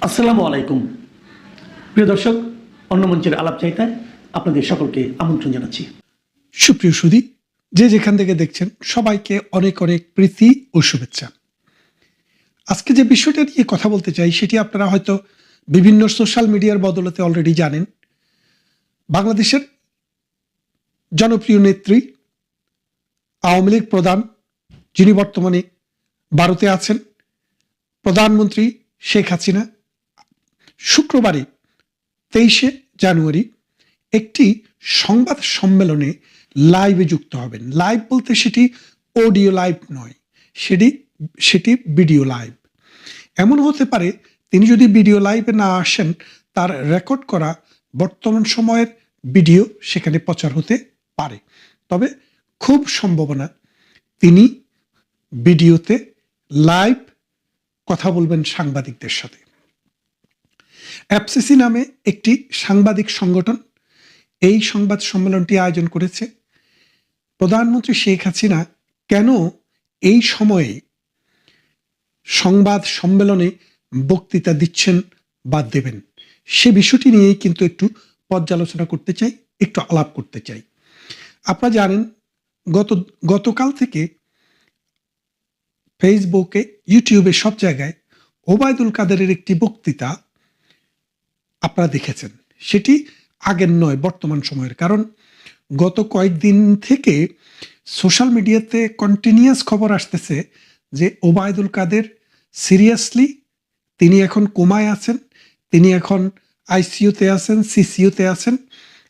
আসসালামু আলাইকুম প্রিয় দর্শক, অন্য মঞ্চের আলাপ চাইতায় আপনাদের সকলকে আমন্ত্রণ জানাচ্ছি। সুপ্রিয় সুধী, যে যেখান থেকে দেখছেন সবাইকে অনেক অনেক প্রীতি ও শুভেচ্ছা। আজকে যে বিষয়টা নিয়ে কথা বলতে চাই সেটি আপনারা হয়তো বিভিন্ন সোশ্যাল মিডিয়ার বদৌলতে অলরেডি জানেন। বাংলাদেশের জনপ্রিয় নেত্রী, আওয়ামী লীগ প্রধান, যিনি বর্তমানে ভারতে আছেন, প্রধানমন্ত্রী শেখ হাসিনা শুক্রবারে 23শে জানুয়ারি একটি সংবাদ সম্মেলনে লাইভে যুক্ত হবেন। লাইভ বলতে সেটি অডিও লাইভ নয়, সেটি ভিডিও লাইভ। এমন হতে পারে তিনি যদি ভিডিও লাইভে না আসেন, তার রেকর্ড করা বর্তমান সময়ের ভিডিও সেখানে প্রচার হতে পারে। তবে খুব সম্ভাবনা তিনি ভিডিওতে লাইভ কথা বলবেন সাংবাদিকদের সাথে। এফসিসি নামে একটি সাংবাদিক সংগঠন এই সংবাদ সম্মেলনটি আয়োজন করেছে। প্রধানমন্ত্রী শেখ হাসিনা কেন এই সময়ে সংবাদ সম্মেলনে বক্তৃতা দিচ্ছেন বা দেবেন, সে বিষয়টি নিয়েই কিন্তু একটু পর্যালোচনা করতে চাই, একটু আলাপ করতে চাই। আপনারা জানেন গতকাল থেকে ফেসবুকে, ইউটিউবে সব জায়গায় ওবায়দুল কাদেরের একটি বক্তৃতা আপনারা দেখেছেন। সেটি আগের নয়, বর্তমান সময়ের। কারণ গত কয়েকদিন থেকে সোশ্যাল মিডিয়াতে কন্টিনিউয়াস খবর আসতেছে যে ওবায়দুল কাদের সিরিয়াসলি তিনি এখন কোমায় আছেন, তিনি এখন আইসিইউতে আছেন, সিসিইউতে আছেন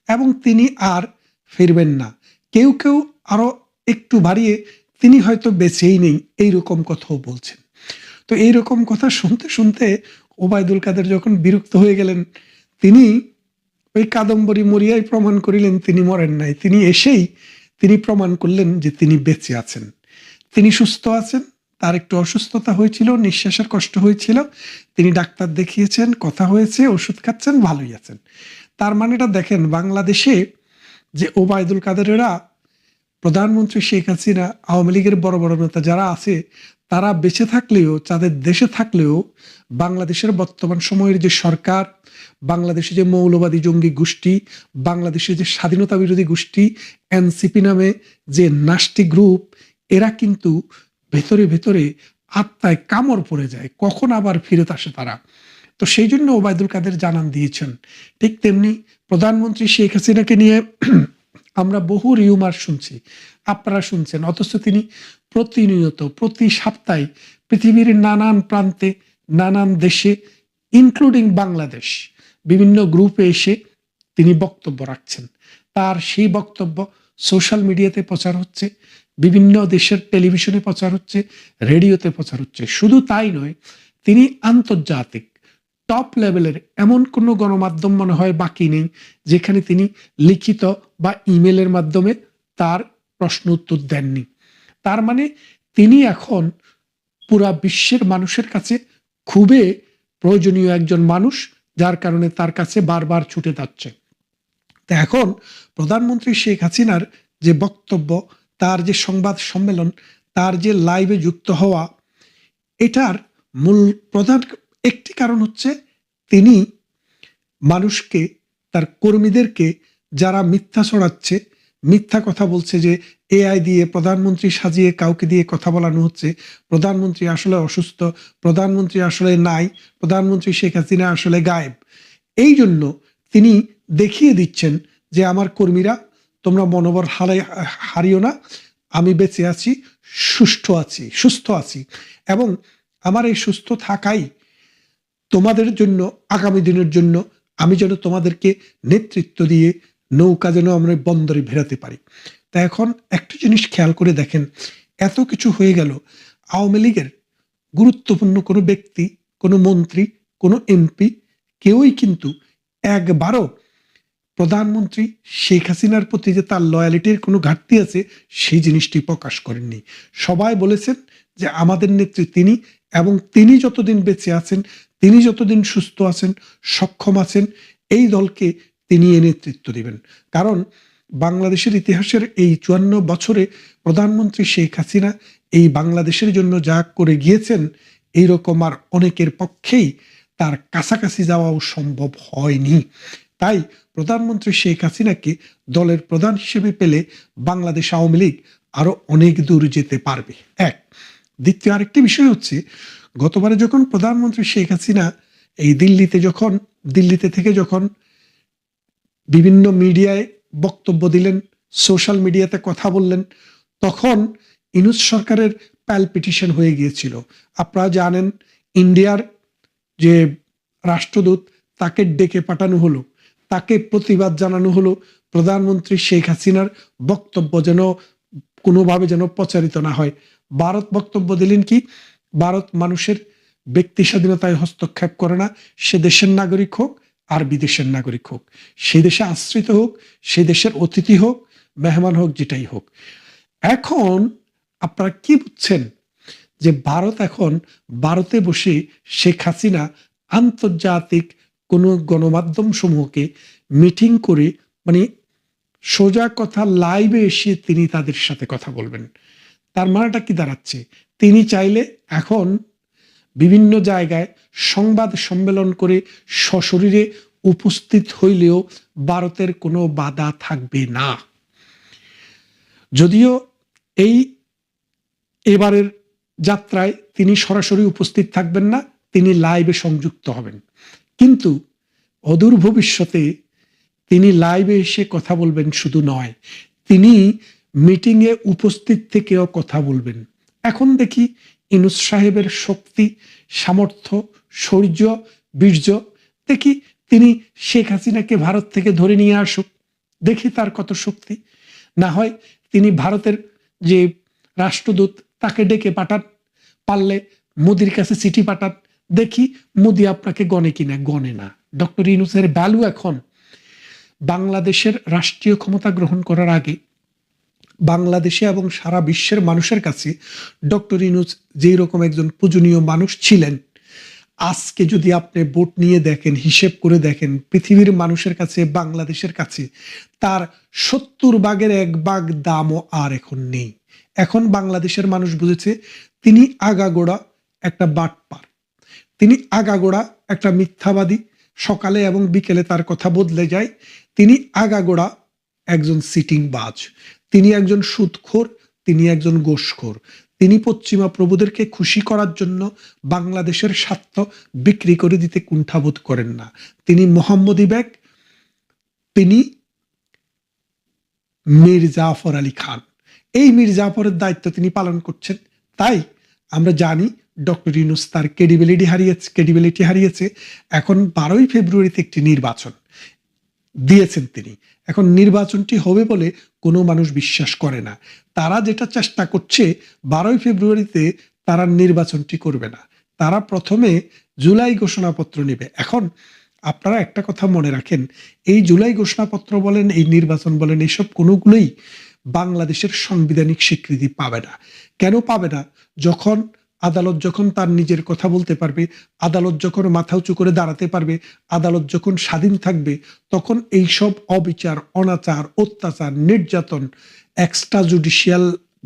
এবং তিনি আর ফিরবেন না। কেউ কেউ আরো একটু বাড়িয়ে তিনি হয়তো বেঁচেই নেই, এইরকম কথাও বলছেন। তো এইরকম কথা শুনতে শুনতে ওবায়দুল কাদের যখন বিরক্ত হয়ে গেলেন, তিনি ওই কাদম্বরী মরিয়াই প্রমাণ করিলেন তিনি মরেন নাই। তিনি এসেই তিনি প্রমাণ করলেন যে তিনি বেঁচে আছেন, তিনি সুস্থ আছেন। তার একটু অসুস্থতা হয়েছিল, নিঃশ্বাসের কষ্ট হয়েছিল, তিনি ডাক্তার দেখিয়েছেন, কথা হয়েছে, ওষুধ খাচ্ছেন, ভালোই আছেন। তার মানেটা দেখেন, বাংলাদেশে যে ওবায়দুল কাদেরেরা, প্রধানমন্ত্রী শেখ হাসিনা, আওয়ামী লীগের বড় বড় নেতা যারা আছে, তারা বেঁচে থাকলেও, তাদের দেশে থাকলেও বাংলাদেশের বর্তমান সময়ের যে সরকার, বাংলাদেশে যে মৌলবাদী জঙ্গি গোষ্ঠী, বাংলাদেশের যে স্বাধীনতা বিরোধী গোষ্ঠী এনসিপি নামে যে নাস্তিক গ্রুপ, এরা কিন্তু ভেতরে ভেতরে আত্মায় কামড় পড়ে যায়, কখন আবার ফিরত আসে তারা। তো সেই জন্য ওবায়দুল কাদের জানান দিয়েছেন। ঠিক তেমনি প্রধানমন্ত্রী শেখ হাসিনাকে নিয়ে আমরা বহু রিউমার শুনছি, আপনারা শুনছেন, অথচ তিনি প্রতিনিয়ত, প্রতি সপ্তাহে পৃথিবীর নানান প্রান্তে, নানান দেশে, ইনক্লুডিং বাংলাদেশ, বিভিন্ন গ্রুপে এসে তিনি বক্তব্য রাখছেন। তার সেই বক্তব্য সোশ্যাল মিডিয়াতে প্রচার হচ্ছে, বিভিন্ন দেশের টেলিভিশনে প্রচার হচ্ছে, রেডিওতে প্রচার হচ্ছে। শুধু তাই নয়, তিনি আন্তর্জাতিক টপ লেভেলের এমন কোনো গণমাধ্যম মনে হয় বাকি নেই যেখানে তিনি লিখিত বা ইমেলের মাধ্যমে তার প্রশ্ন উত্তর দেননি। তার মানে তিনি এখন পুরা বিশ্বের মানুষের কাছে খুবই প্রয়োজনীয় একজন মানুষ, যার কারণে তার কাছে বারবার ছুটে যাচ্ছে। তা এখন প্রধানমন্ত্রী শেখ হাসিনার যে বক্তব্য, তার যে সংবাদ সম্মেলন, তার যে লাইভে যুক্ত হওয়া, এটার মূল প্রধান একটি কারণ হচ্ছে তিনি মানুষকে, তার কর্মীদেরকে যারা মিথ্যা ছড়াচ্ছে, মিথ্যা কথা বলছে যে এআই দিয়ে প্রধানমন্ত্রী সাজিয়ে কাউকে দিয়ে কথা বলানো হচ্ছে, প্রধানমন্ত্রী আসলে অসুস্থ, প্রধানমন্ত্রী আসলে নাই, প্রধানমন্ত্রী শেখ হাসিনা আসলে গায়েব। এই জন্য তিনি দেখিয়ে দিচ্ছেন যে আমার কর্মীরা, তোমরা মনোবল হারিও না, আমি বেঁচে আছি, সুস্থ আছি এবং আমার এই সুস্থ থাকাই তোমাদের জন্য, আগামী দিনের জন্য আমি যেন তোমাদেরকে নেতৃত্ব দিয়ে নৌকা যেন আমরা বন্দরে ভেরাতে পারি। তা এখন একটা জিনিস খেয়াল করে দেখেন, এত কিছু হয়ে গেল, আওয়ামী লীগের গুরুত্বপূর্ণ কোনো ব্যক্তি, কোনো মন্ত্রী, কোনো এমপি, কেউই কিন্তু একবারও প্রধানমন্ত্রী শেখ হাসিনার প্রতি যে তার লয়ালিটির কোনো ঘাটতি আছে সেই জিনিসটি প্রকাশ করেননি। সবাই বলেছেন যে আমাদের নেত্রী তিনি, এবং তিনি যতদিন বেঁচে আছেন, তিনি যতদিন সুস্থ আছেন, সক্ষম আছেন, এই দলকে তিনি নেতৃত্ব দিবেন। কারণ বাংলাদেশের ইতিহাসের এই 54 বছরে প্রধানমন্ত্রী শেখ হাসিনা এই বাংলাদেশের জন্য যা করে গিয়েছেন, এইরকম আর অনেকের পক্ষেই তার কাছাকাছি যাওয়াও সম্ভব হয়নি। তাই প্রধানমন্ত্রী শেখ হাসিনাকে দলের প্রধান হিসেবে পেলে বাংলাদেশ আওয়ামী লীগ আরো অনেক দূর যেতে পারবে। এক, দ্বিতীয় আরেকটি বিষয় হচ্ছে, গতবারে যখন প্রধানমন্ত্রী শেখ হাসিনা এই দিল্লিতে থেকে যখন বিভিন্ন মিডিয়ায় বক্তব্য দিলেন, সোশ্যাল মিডিয়াতে কথা বললেন, তখন ইউনূস সরকারের প্যালপিটিশন হয়ে গিয়েছিল। আপনারা জানেন, ইন্ডিয়ার যে রাষ্ট্রদূত তাকে ডেকে পাঠানো হলো, তাকে প্রতিবাদ জানানো হলো প্রধানমন্ত্রী শেখ হাসিনার বক্তব্য যেন কোনোভাবে যেন প্রচারিত না হয়। ভারত বক্তব্য দিলেন কি, ভারত মানুষের ব্যক্তি স্বাধীনতায় হস্তক্ষেপ করে না, সে দেশের নাগরিক হোক আর বিদেশের নাগরিক হোক, সে দেশে আশ্রিত হোক, সে দেশের অতিথি হোক, মেহমান হোক, যেটাই হোক। এখন আপনারা কি বুঝছেন যে ভারতে বসে শেখ হাসিনা আন্তর্জাতিক কোনো গণমাধ্যম সমূহকে মিটিং করে, মানে সোজা কথা লাইভে এসে তিনি তাদের সাথে কথা বলবেন। তার মানেটা কি দাঁড়াচ্ছে, তিনি চাইলে এখন বিভিন্ন জায়গায় সংবাদ সম্মেলন করে সশরীরে উপস্থিত হইলেও ভারতের কোনো বাধা থাকবে না। যদিও এবারের যাত্রায় তিনি সরাসরি উপস্থিত থাকবেন না, তিনি লাইভে সংযুক্ত হবেন, কিন্তু অদূর ভবিষ্যতে তিনি লাইভে এসে কথা বলবেন শুধু নয়, তিনি মিটিংয়ে উপস্থিত থেকেও কথা বলবেন। এখন দেখি ইউনূস সাহেবের শক্তি, সামর্থ্য, শৌর্য, বীর্য, দেখি তিনি শেখ হাসিনাকে ভারত থেকে ধরে নিয়ে আসুক, দেখি তার কত শক্তি। না হয় তিনি ভারতের যে রাষ্ট্রদূত তাকে ডেকে পাঠান, পারলে মোদির কাছে চিঠি পাঠান, দেখি মোদি আপনাকে গণে কিনা। গণে না। ডক্টর ইউনূসের ভ্যালু এখন বাংলাদেশের রাষ্ট্রীয় ক্ষমতা গ্রহণ করার আগে বাংলাদেশে এবং সারা বিশ্বের মানুষের কাছে ডক্টর ইউনূস যেই রকম একজন পূজনীয় মানুষ ছিলেন, আজকে যদি আপনি ভোট নিয়ে দেখেন, হিসেব করে দেখেন, পৃথিবীর মানুষের কাছে, বাংলাদেশের কাছে তার 70 ভাগের 1 ভাগ দামও আর এখন নেই। এখন বাংলাদেশের মানুষ বুঝেছে তিনি আগাগোড়া একটা বাটপার, তিনি আগাগোড়া একটা মিথ্যাবাদী। সকালে এবং বিকেলে তার কথা বদলে যায়। তিনি আগাগোড়া একজন সিটিং বাজ, তিনি একজন সুদখোর, তিনি একজন ঘুষখোর। তিনি পশ্চিমা প্রভুদেরকে খুশি করার জন্য বাংলাদেশের স্বার্থ বিক্রি করে দিতে কুণ্ঠাবোধ করেন না। তিনি মোহাম্মদী ব্যাগ, তিনি মীর জাফর আলী খান। এই মীর জাফরের দায়িত্ব তিনি পালন করছেন। তাই আমরা জানি ডক্টর ইউনূস তার ক্রেডিবিলিটি হারিয়েছে। এখন 12ই ফেব্রুয়ারিতে একটি নির্বাচন দিয়েছেন তিনি। এখন নির্বাচনটি হবে বলে কোনো মানুষ বিশ্বাস করে না। তারা যেটা চেষ্টা করছে, 12ই ফেব্রুয়ারিতে তারা নির্বাচনটি করবে না, তারা প্রথমে জুলাই ঘোষণাপত্র নেবে। এখন আপনারা একটা কথা মনে রাখেন, এই জুলাই ঘোষণাপত্র বলেন, এই নির্বাচন বলেন, এসব কোনোগুলোই বাংলাদেশের সাংবিধানিক স্বীকৃতি পাবে না। কেন পাবে না? যখন আদালত যখন তার নিজের কথা বলতে পারবে, আদালত যখন মাথা উঁচু করে দাঁড়াতে পারবে, আদালত যখন স্বাধীন থাকবে, তখন এইসব অবিচার, অনাচার, অত্যাচার, নির্যাতন, এক্সট্রা জুডিশিয়াল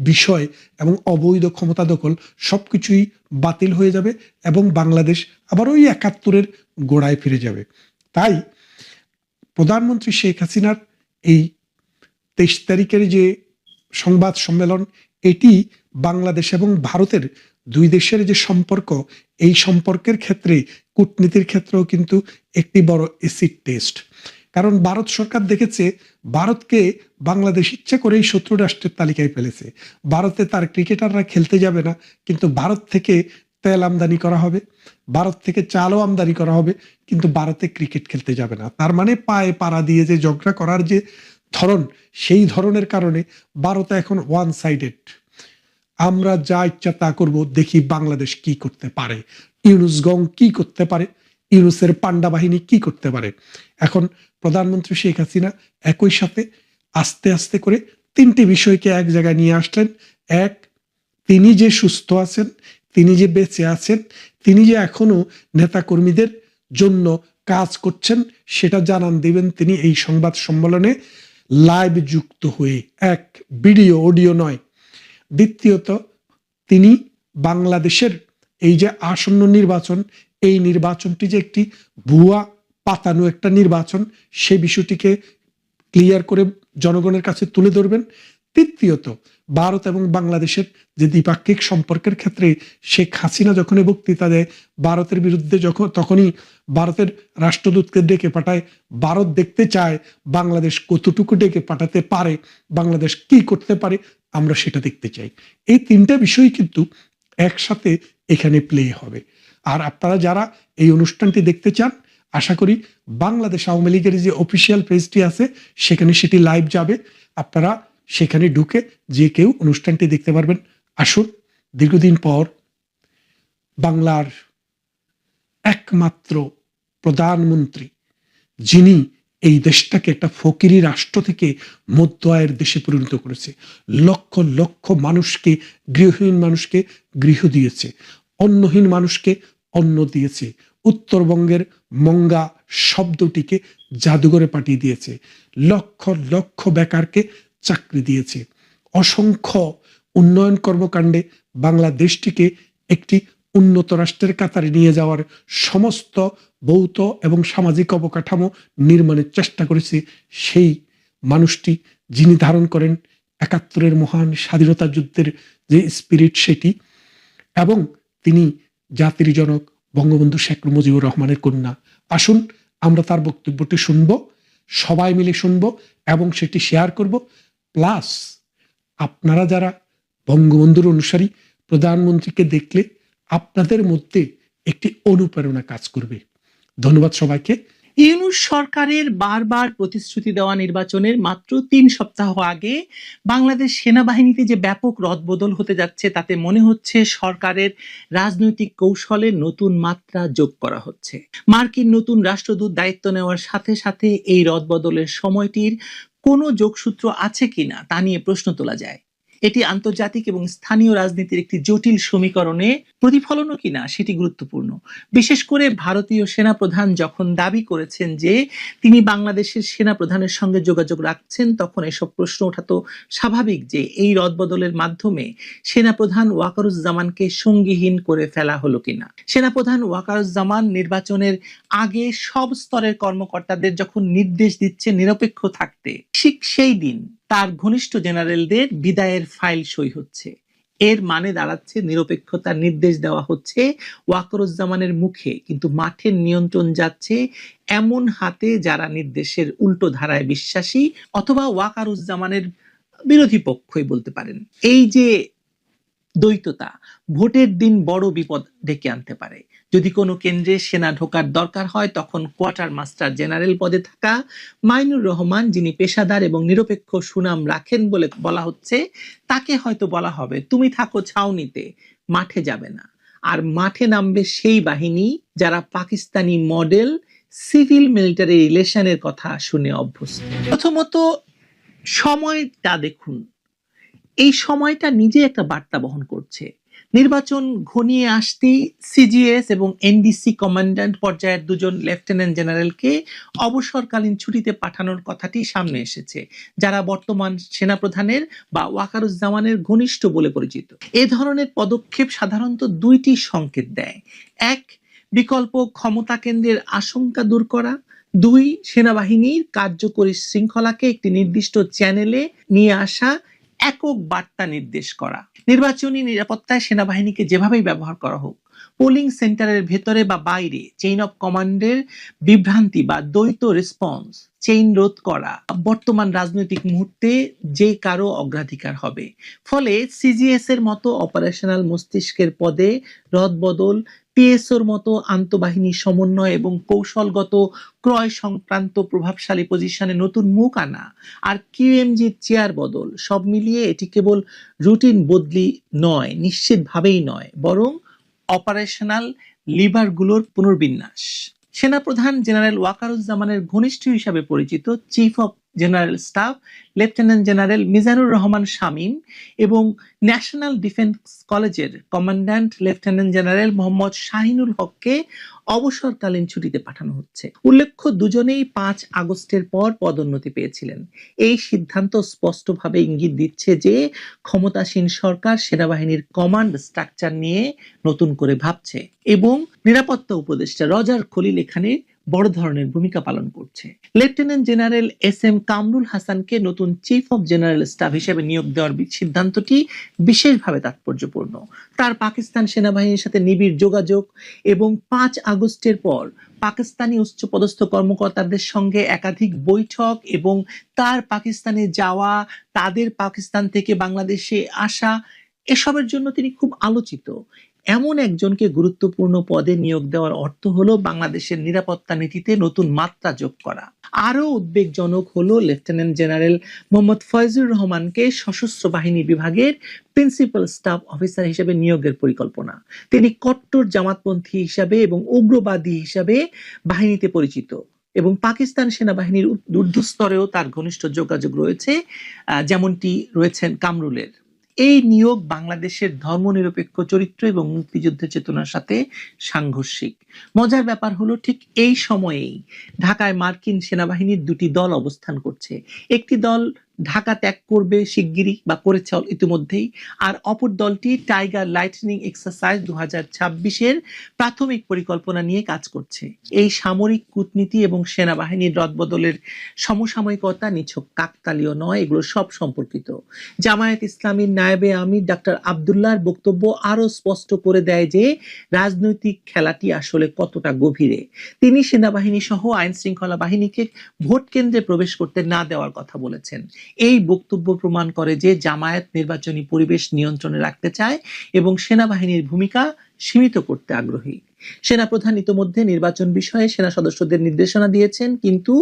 বিষয় এবং অবৈধ ক্ষমতা দখল সবকিছুই বাতিল হয়ে যাবে এবং বাংলাদেশ আবার ওই 71-এর গোড়ায় ফিরে যাবে। তাই প্রধানমন্ত্রী শেখ হাসিনার এই 23 তারিখের যে সংবাদ সম্মেলন, এটি বাংলাদেশ এবং ভারতের দুই দেশের যে সম্পর্ক, এই সম্পর্কের ক্ষেত্রে, কূটনীতির ক্ষেত্রেও কিন্তু একটি বড় এসিড টেস্ট। কারণ ভারত সরকার দেখেছে ভারতকে বাংলাদেশ ইচ্ছা করেই শত্রু রাষ্ট্রের তালিকায় ফেলেছে। ভারতে তার ক্রিকেটাররা খেলতে যাবে না, কিন্তু ভারত থেকে তেল আমদানি করা হবে, ভারত থেকে চালও আমদানি করা হবে, কিন্তু ভারতে ক্রিকেট খেলতে যাবে না। তার মানে পায়ে পাড়া দিয়ে যে ঝগড়া করার যে ধরন, সেই ধরনের কারণে ভারত এখন ওয়ান সাইডেড। আমরা যা ইচ্ছা তা করব, দেখি বাংলাদেশ কি করতে পারে, ইউনূস গং কি করতে পারে, ইউনূসের পান্ডা বাহিনী কি করতে পারে। এখন প্রধানমন্ত্রী শেখ হাসিনা একই সাথে আস্তে আস্তে করে 3টি বিষয়কে এক জায়গায় নিয়ে আসলেন। এক, তিনি যে সুস্থ আছেন, তিনি যে বেঁচে আছেন, তিনি যে এখনো নেতাকর্মীদের জন্য কাজ করছেন, সেটা জানান দিবেন তিনি এই সংবাদ সম্মেলনে লাইভ যুক্ত হয়ে, এক ভিডিও, অডিও নয়। দ্বিতীয়ত, তিনি বাংলাদেশের এই যে আসন্ন নির্বাচন, এই নির্বাচনটি যে একটি ভুয়া পাতানো একটা নির্বাচন, সে বিষয়টিকে ক্লিয়ার করে জনগণের কাছে তুলে ধরবেন। তৃতীয়ত, ভারত এবং বাংলাদেশের যে দ্বিপাক্ষিক সম্পর্কের ক্ষেত্রে শেখ হাসিনা যখন বক্তৃতা দেয় ভারতের বিরুদ্ধে, তখনই ভারতের রাষ্ট্রদূতকে ডেকে পাঠায়। ভারত দেখতে চায় বাংলাদেশ কতটুকু ডেকে পাঠাতে পারে, বাংলাদেশ কি করতে পারে, আমরা সেটা দেখতে চাই। এই তিনটা বিষয় কিন্তু একসাথে এখানে প্লে হবে। আর আপনারা যারা এই অনুষ্ঠানটি দেখতে চান, আশা করি বাংলাদেশ আওয়ামী লীগের যে অফিসিয়াল পেজটি আছে সেখানে সেটি লাইভ যাবে। আপনারা সেখানে ঢুকে যে কেউ অনুষ্ঠানটি দেখতে পারবেন। আসুন, দীর্ঘদিন পর বাংলার একমাত্র প্রধানমন্ত্রী, যিনি এই দেশটাকে একটা ফকিরি রাষ্ট্র থেকে মধ্য আয়ের দেশে পরিণত করেছে, লক্ষ লক্ষ মানুষকে, গৃহহীন মানুষকে গৃহ দিয়েছে, অন্নহীন মানুষকে অন্ন দিয়েছে, উত্তরবঙ্গের মঙ্গা শব্দটিকে জাদুঘরে পাঠিয়ে দিয়েছে, লক্ষ লক্ষ বেকারকে চাকরি দিয়েছে, অসংখ্য উন্নয়ন কর্মকাণ্ডে বাংলাদেশটিকে একটি উন্নত রাষ্ট্রের কাতারে নিয়ে যাওয়ার সমস্ত ভৌত এবং সামাজিক অবকাঠামো নির্মাণের চেষ্টা করেছে সেই মানুষটি, যিনি ধারণ করেন ৭১-এর মহান স্বাধীনতা যুদ্ধের যে স্পিরিট সেটি, এবং তিনি জাতির জনক বঙ্গবন্ধু শেখ মুজিবুর রহমানের কন্যা। আসুন আমরা তার বক্তব্যটি শুনবো, সবাই মিলে শুনবো এবং সেটি শেয়ার করব। প্লাস আপনারা যারা বঙ্গবন্ধুর অনুসারী, প্রধানমন্ত্রীকে দেখলে আপনাদের মধ্যে একটি অনুপ্রেরণা কাজ করবে। ধন্যবাদ সবাইকে। ইউনূস সরকারের বারবার প্রতিশ্রুতি দেওয়া নির্বাচনের মাত্র ৩ সপ্তাহ আগে বাংলাদেশ সেনাবাহিনীতে যে ব্যাপক রদবদল হতে যাচ্ছে, তাতে মনে হচ্ছে সরকারের রাজনৈতিক কৌশলে নতুন মাত্রা যোগ করা হচ্ছে। মার্কিন নতুন রাষ্ট্রদূত দায়িত্ব নেওয়ার সাথে সাথে এই রদবদলের সময়টির কোনো যোগসূত্র আছে কিনা তা নিয়ে প্রশ্ন তোলা যায়। এটি আন্তর্জাতিক এবং স্থানীয় রাজনীতির একটি জটিল সমীকরণে প্রতিফলনও কিনা সেটি গুরুত্বপূর্ণ। বিশেষ করে ভারতীয় সেনাপ্রধান যখন দাবি করেছেন যে তিনি বাংলাদেশের সেনাপ্রধানের সঙ্গে যোগাযোগ রাখছেন, তখন এসব প্রশ্ন ওঠা তো স্বাভাবিক যে এই রদবদলের মাধ্যমে সেনাপ্রধান ওয়াকারুজ্জামানকে সঙ্গীহীন করে ফেলা হলো কিনা। সেনাপ্রধান ওয়াকারুজ্জামান নির্বাচনের আগে সব স্তরের কর্মকর্তাদের যখন নির্দেশ দিচ্ছে নিরপেক্ষ থাকতে, ঠিক সেই দিন তার ঘনিষ্ঠ জেনারেলদের বিদায়ের ফাইল সই হচ্ছে। এর মানে দাঁড়াচ্ছে নিরপেক্ষতার নির্দেশ দেওয়া হচ্ছে ওয়াকারুজ্জামানের মুখে, কিন্তু মাঠের নিয়ন্ত্রণ যাচ্ছে এমন হাতে যারা নির্দেশের উল্টো ধারায় বিশ্বাসী অথবা ওয়াকারুজ্জামানের বিরোধী পক্ষই বলতে পারেন। এই যে দ্বৈততা ভোটের দিন বড় বিপদ ডেকে আনতে পারে। যদি কোনো কেন্দ্রে সেনা ঢোকার দরকার হয়, তখন কোয়ার্টার মাস্টার জেনারেল পদে থাকা মাইনুর রহমান, যিনি পেশাদার এবং নিরপেক্ষ সুনাম রাখেন বলে বলা হচ্ছে, তাকে হয়তো বলা হবে তুমি থাকো ছাউনিতে, মাঠে যাবে না। আর মাঠে নামবে সেই বাহিনী যারা পাকিস্তানি মডেল সিভিল মিলিটারি রিলেশনের কথা শুনে অভ্যস্ত। প্রথমত সময়টা দেখুন, এই সময়টা নিজে একটা বার্তা বহন করছে। নির্বাচন ঘনিয়ে আসতেই সিজিএস এবং এনডিসি কমান্ড্যান্ট পর্যায়ের 2 জন লেফটেন্যান্ট জেনারেলকে অবসরকালীন ছুটিতে পাঠানোর কথাটি সামনে এসেছে, যারা বর্তমান সেনাপ্রধানের বা ওয়াকারুজ্জামানের ঘনিষ্ঠ বলে পরিচিত। এ ধরনের পদক্ষেপ সাধারণত 2টি সংকেত দেয়: 1, বিকল্প ক্ষমতা কেন্দ্রের আশঙ্কা দূর করা; 2, সেনাবাহিনীর কার্যকরী শৃঙ্খলাকে একটি নির্দিষ্ট চ্যানেলে নিয়ে আসা, একক বার্তা নির্দেশ করা। নির্বাচনী নিরাপত্তায় সেনাবাহিনীকে যেভাবেই ব্যবহার করা হোক, পোলিং সেন্টারের ভেতরে বা বাইরে চেইন অফ কমান্ডের বিভ্রান্তি বা দ্বৈত রেসপন্স চেইন রোধ করা বর্তমান রাজনৈতিক মুহূর্তে যে কারো অগ্রাধিকার হবে। ফলে সিজিএস এর মতো অপারেশনাল মস্তিষ্কের পদে রদবদল, পিএসওর মতো আন্তঃবাহিনী সমন্বয় এবং কৌশলগত ক্রয় সংক্রান্ত প্রভাবশালী পজিশনে নতুন মুখ আনা, আর কিউএমজির চেয়ার বদল, সব মিলিয়ে এটি কেবল রুটিন বদলি নয়, নিশ্চিতভাবেই নয়, বরং অপারেশনাল লিভারগুলোর পুনর্বিন্যাস। সেনাপ্রধান জেনারেল ওয়াকারুজ্জামানের ঘনিষ্ঠ হিসাবে পরিচিত chief of general staff lieutenant general Mizanur Rahman Shamim এবং ন্যাশনাল ডিফেন্স কলেজের commandant lieutenant general Mohammad Shahinul হককে অবসরকালীন ছুটিতে পাঠানো হচ্ছে। উল্লেখ্য, দুজনেই 5 আগস্টের পর পদোন্নতি পেয়েছিলেন। এই সিদ্ধান্ত স্পষ্টভাবে ইঙ্গিত দিচ্ছে যে ক্ষমতাসীন সরকার সেনাবাহিনীর কমান্ড স্ট্রাকচার নিয়ে নতুন করে ভাবছে এবং নিরাপত্তা উপদেষ্টা রজার খলিল এখানে বড় ধরনের ভূমিকা পালন করছে। লেফটেন্যান্ট জেনারেল SM কামরুল হাসানকে নতুন চিফ অফ জেনারেল স্টাফ হিসেবে নিয়োগ দেওয়ার সিদ্ধান্তটি বিশেষভাবে তাৎপর্যপূর্ণ। তার পাকিস্তান সেনাবাহিনীর সাথে নিবিড় যোগাযোগ এবং 5 আগস্টের পর পাকিস্তানি উচ্চপদস্থ কর্মকর্তাদের সঙ্গে একাধিক বৈঠক এবং তার পাকিস্তানে যাওয়া, তাদের পাকিস্তান থেকে বাংলাদেশে আসা, এসবের জন্য তিনি খুব আলোচিত। এমন একজনকে গুরুত্বপূর্ণ পদে নিয়োগ দেওয়ার অর্থ হলো বাংলাদেশের নিরাপত্তা নীতিতে নতুন মাত্রা যোগ করা। আরও উদ্বেগজনক হলো লেফটেন্যান্ট জেনারেল মোহাম্মদ ফয়জুর রহমানকে সশস্ত্র বাহিনী বিভাগের প্রিন্সিপাল স্টাফ অফিসার হিসেবে নিয়োগের পরিকল্পনা। তিনি কট্টর জামাতপন্থী হিসাবে এবং উগ্রবাদী হিসাবে বাহিনীতে পরিচিত এবং পাকিস্তান সেনাবাহিনীর ঊর্ধ্বস্তরেও তার ঘনিষ্ঠ যোগাযোগ রয়েছে, যেমনটি রয়েছেন কামরুলের। এই নিয়োগ বাংলাদেশের ধর্মনিরপেক্ষ চরিত্র এবং মুক্তিযুদ্ধের চেতনার সাথে সাংঘর্ষিক। মজার ব্যাপার হলো ঠিক এই সময়েই ঢাকায় মার্কিন সেনাবাহিনীর 2টি দল অবস্থান করছে। একটি দল ঢাকা ত্যাগ করবে শিগগিরই বা করেছে ইতিমধ্যেই, আর অপর দলটি টাইগার লাইটনিং এক্সারসাইজ 2026-এর প্রাথমিক পরিকল্পনা নিয়ে কাজ করছে। এই সামরিক কূটনীতি এবং সেনাবাহিনীর রদবদলের সমসাময়িকতা নিছক কাকতালীয় নয়, এগুলো সব সম্পর্কিত। জামায়াত ইসলামীর নায়েবে আমির ডাক্তার আব্দুল্লাহর বক্তব্য আরো স্পষ্ট করে দেয় যে রাজনৈতিক খেলাটি আসলে কতটা গভীরে। তিনি সেনাবাহিনী সহ আইন শৃঙ্খলা বাহিনীকে ভোট কেন্দ্রে প্রবেশ করতে না দেওয়ার কথা বলেছেন। এই বক্তব্য প্রমাণ করে যে জামায়াত নির্বাচনী পরিবেশ নিয়ন্ত্রণে রাখতে চায় এবং সেনাবাহিনীর ভূমিকা সীমিত করতে আগ্রহী। সেনাপ্রধান ইতোমধ্যে নির্বাচন বিষয়ে সেনা সদস্যদের নির্দেশনা দিয়েছেন, কিন্তু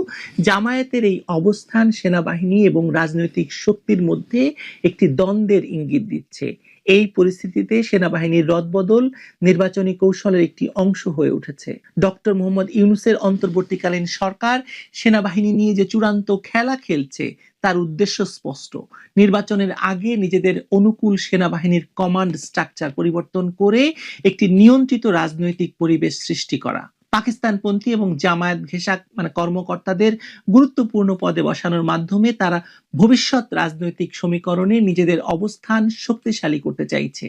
জামায়াতের এই অবস্থান সেনাবাহিনী এবং রাজনৈতিক শক্তির মধ্যে একটি দ্বন্দ্বের ইঙ্গিত দিচ্ছে। এই পরিস্থিতিতে সেনাবাহিনীর রদবদল নির্বাচনী কৌশলের একটি অংশ হয়ে উঠেছে। ডক্টর মোহাম্মদ ইউনূসের অন্তর্বর্তীকালীন সরকার সেনাবাহিনী নিয়ে যে চূড়ান্ত খেলা খেলছে তার উদ্দেশ্য স্পষ্ট। নির্বাচনের আগে নিজেদের অনুকূল সেনাবাহিনীর কমান্ড স্ট্রাকচার পরিবর্তন করে একটি নিয়ন্ত্রিত রাজনৈতিক পরিবেশ সৃষ্টি করা। পাকিস্তানপন্থী এবং জামায়াত ঘেঁষা কর্মকর্তাদের গুরুত্বপূর্ণ পদে বসানোর মাধ্যমে তারা ভবিষ্যৎ রাজনৈতিক সমীকরণে নিজেদের অবস্থান শক্তিশালী করতে চাইছে।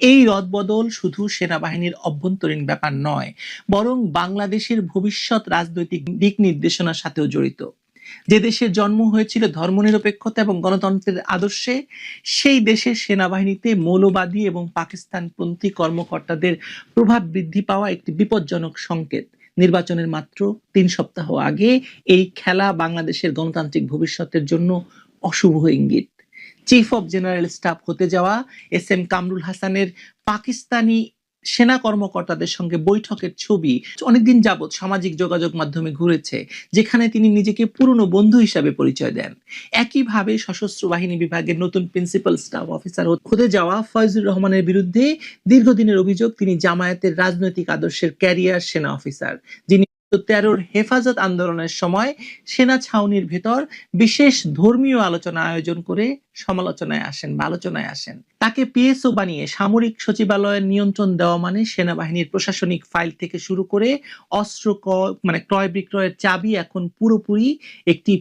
এই রদবদল শুধু সেনাবাহিনীর অভ্যন্তরীণ ব্যাপার নয়, বরং বাংলাদেশের ভবিষ্যৎ রাজনৈতিক দিক নির্দেশনার সাথেও জড়িত। যে দেশের জন্ম হয়েছিল ধর্মনিরপেক্ষতা এবং গণতন্ত্রের আদর্শে, সেই দেশের সেনাবাহিনীতে মৌলবাদী এবং পাকিস্তানপন্থী কর্মকর্তাদের প্রভাব বৃদ্ধি পাওয়া একটি বিপজ্জনক সংকেত। নির্বাচনের মাত্র 3 সপ্তাহ আগে এই খেলা বাংলাদেশের গণতান্ত্রিক ভবিষ্যতের জন্য অশুভ ইঙ্গিত। চিফ অফ জেনারেল স্টাফ হতে যাওয়া SM কামরুল হাসানের পাকিস্তানি সেনা কর্মকর্তাদের সঙ্গে বৈঠকের ছবি অনেকদিন যাবৎ সামাজিক যোগাযোগ মাধ্যমে ঘুরেছে, যেখানে তিনি নিজেকে পুরনো বন্ধু হিসাবে পরিচয় দেন। একইভাবে সশস্ত্র বাহিনী বিভাগের নতুন প্রিন্সিপাল স্টাফ অফিসার হতে যাওয়া ফয়জুর রহমানের বিরুদ্ধে দীর্ঘদিনের অভিযোগ তিনি জামায়াতের রাজনৈতিক আদর্শের ক্যারিয়ার সেনা অফিসার, যিনি 13-র হেফাজত আন্দোলনের সময় সেনা ছাউনির ভেতর বিশেষ ধর্মীয় আলোচনা আয়োজন করে সমালোচনায় আসেন বা আলোচনায় আসেন। তাকে PSO বানিয়ে সামরিক সচিবালয়ের নিয়ন্ত্রণ দেওয়া মানে সেনাবাহিনীর প্রশাসনিক ফাইল থেকে শুরু করে অস্ত্র ক্রয় বিক্রয়ের চাবি এখন পুরোপুরি একটি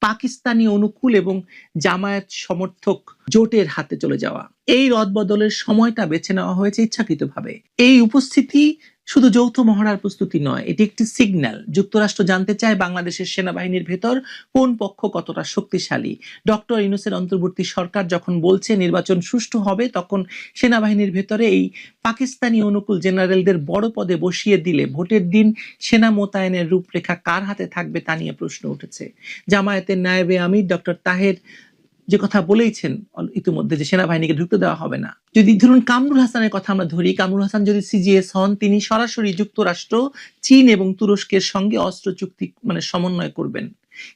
পাকিস্তানি অনুকূল এবং জামায়াত সমর্থক জোটের হাতে চলে যাওয়া। এই রদবদলের সময়টা বেছে নেওয়া হয়েছে ইচ্ছাকৃতভাবে। এই উপস্থিতি শুধু যৌথ মহড়ার প্রস্তুতি নয়, এটি একটি সিগন্যাল। যুক্তরাষ্ট্র জানতে চায় বাংলাদেশের সেনাবাহিনীর ভেতর কোন পক্ষ কতটা শক্তিশালী। ডক্টর ইউনূসের অন্তর্বর্তী সরকার যখন বলছে নির্বাচন সুষ্ঠু হবে, তখন সেনাবাহিনীর ভেতরে এই পাকিস্তানি অনুকূল জেনারেলদের বড় পদে বসিয়ে দিলে ভোটের দিন সেনা মোতায়েনের রূপরেখা কার হাতে থাকবে তা নিয়ে প্রশ্ন উঠেছে। জামায়াতের নায়েবে আমির ডক্টর তাহের যে কথা বলেইছেন ইতিমধ্যে যে সেনাবাহিনীকে ঢুকতে দেওয়া হবে না। যদি ধরুন কামরুল হাসানের কথা আমরা ধরি, কামরুল হাসান যদি CGS হন, তিনি সরাসরি যুক্তরাষ্ট্র, চীন এবং তুরস্কের সঙ্গে অস্ত্র চুক্তি সমন্বয় করবেন।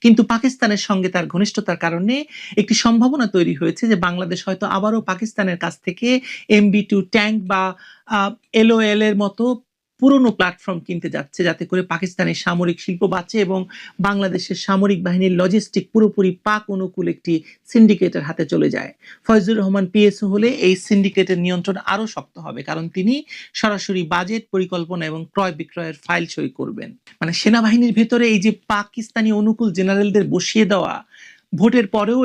কিন্তু পাকিস্তানের সঙ্গে তার ঘনিষ্ঠতার কারণে একটি সম্ভাবনা তৈরি হয়েছে যে বাংলাদেশ হয়তো আবারও পাকিস্তানের কাছ থেকে MB2 ট্যাঙ্ক বা LOL এর মতো পুরনো প্ল্যাটফর্ম কিনতে যাচ্ছে, যাতে করে পাকিস্তানের সামরিক শিল্প বাঁচে এবং বাংলাদেশের সামরিক বাহিনীর লজিস্টিক পুরোপুরি পাক অনুকূল একটি সিন্ডিকেটের হাতে চলে যায়। ফয়জুর রহমান পিএসও হলে এই সিন্ডিকেটের নিয়ন্ত্রণ আরো শক্ত হবে, কারণ তিনি সরাসরি বাজেট, পরিকল্পনা এবং ক্রয় বিক্রয়ের ফাইল সই করবেন। মানে সেনাবাহিনীর ভেতরে এই যে পাকিস্তানি অনুকূল জেনারেলদের বসিয়ে দেওয়া, ভোটের পরেও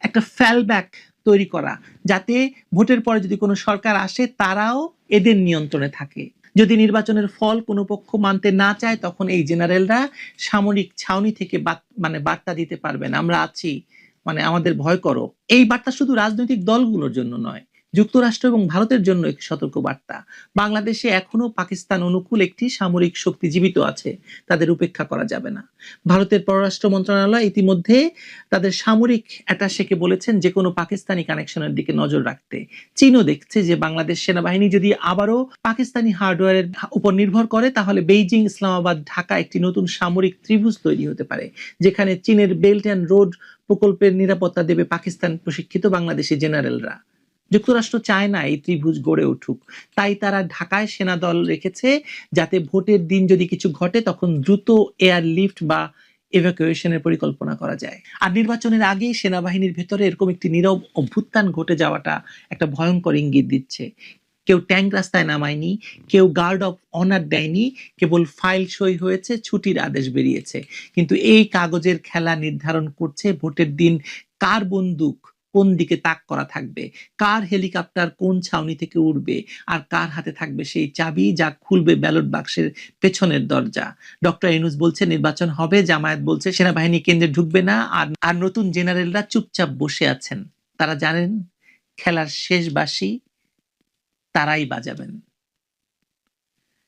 একটা ফ্যালব্যাক তৈরি করা, যাতে ভোটের পরে যদি কোনো সরকার আসে তারাও এদের নিয়ন্ত্রণে থাকে। যদি নির্বাচনের ফল কোনো পক্ষ মানতে না চায়, তখন এই জেনারেলরা সামরিক ছাউনি থেকে বার্তা দিতে পারবেন, আমরা আছি, মানে আমাদের ভয় করো। এই বার্তা শুধু রাজনৈতিক দলগুলোর জন্য নয়, যুক্তরাষ্ট্র এবং ভারতের জন্য একটি সতর্ক বার্তা। বাংলাদেশে এখনো পাকিস্তান অনুকূল একটি সামরিক শক্তি জীবিত আছে, তাদের উপেক্ষা করা যাবে না। ভারতের পররাষ্ট্র মন্ত্রণালয় ইতিমধ্যে তাদের সামরিক অ্যাটাশেকে বলেছেন যে কোনো পাকিস্তানি কানেকশনের দিকে নজর রাখতে। চীনও দেখছে যে বাংলাদেশ সেনাবাহিনী যদি আবারও পাকিস্তানি হার্ডওয়্যারের উপর নির্ভর করে, তাহলে বেইজিং, ইসলামাবাদ, ঢাকা একটি নতুন সামরিক ত্রিভুজ তৈরি হতে পারে, যেখানে চীনের বেল্ট অ্যান্ড রোড প্রকল্পের নিরাপত্তা দেবে পাকিস্তান প্রশিক্ষিত বাংলাদেশি জেনারেলরা। যুক্তরাষ্ট্র চায় না এই ত্রিভুজ গড়ে উঠুক, তাই তারা ঢাকায় সেনা দল রেখেছে, যাতে ভোটের দিন যদি কিছু ঘটে তখন দ্রুত এয়ার লিফট বা এভাকুয়েশনের পরিকল্পনা করা যায়। আর নির্বাচনের আগেই সেনাবাহিনীর ভেতরে এরকম একটি নীরব অভ্যুত্থান ঘটে যাওয়াটা একটা ভয়ঙ্কর ইঙ্গিত দিচ্ছে। কেউ ট্যাঙ্ক রাস্তায় নামায়নি, কেউ গার্ড অফ অনার দেয়নি, কেবল ফাইল সই হয়েছে, ছুটির আদেশ বেরিয়েছে। কিন্তু এই কাগজের খেলা নির্ধারণ করছে ভোটের দিন কার বন্দুক কোন দিকে তাক করা থাকবে, কার হেলিকপ্টার কোন ছাউনি থেকে উঠবে, আর কার হাতে থাকবে সেই চাবি যা খুলবে ব্যালট বাক্সের পেছনের দরজা। ডক্টর ইউনূস বলছে নির্বাচন হবে, জামায়াত বলছে সেনাবাহিনী কেন্দ্রে ঢুকবে না, আর নতুন জেনারেলরা চুপচাপ বসে আছেন। তারা জানেন খেলার শেষ বাঁশি তারাই বাজাবেন।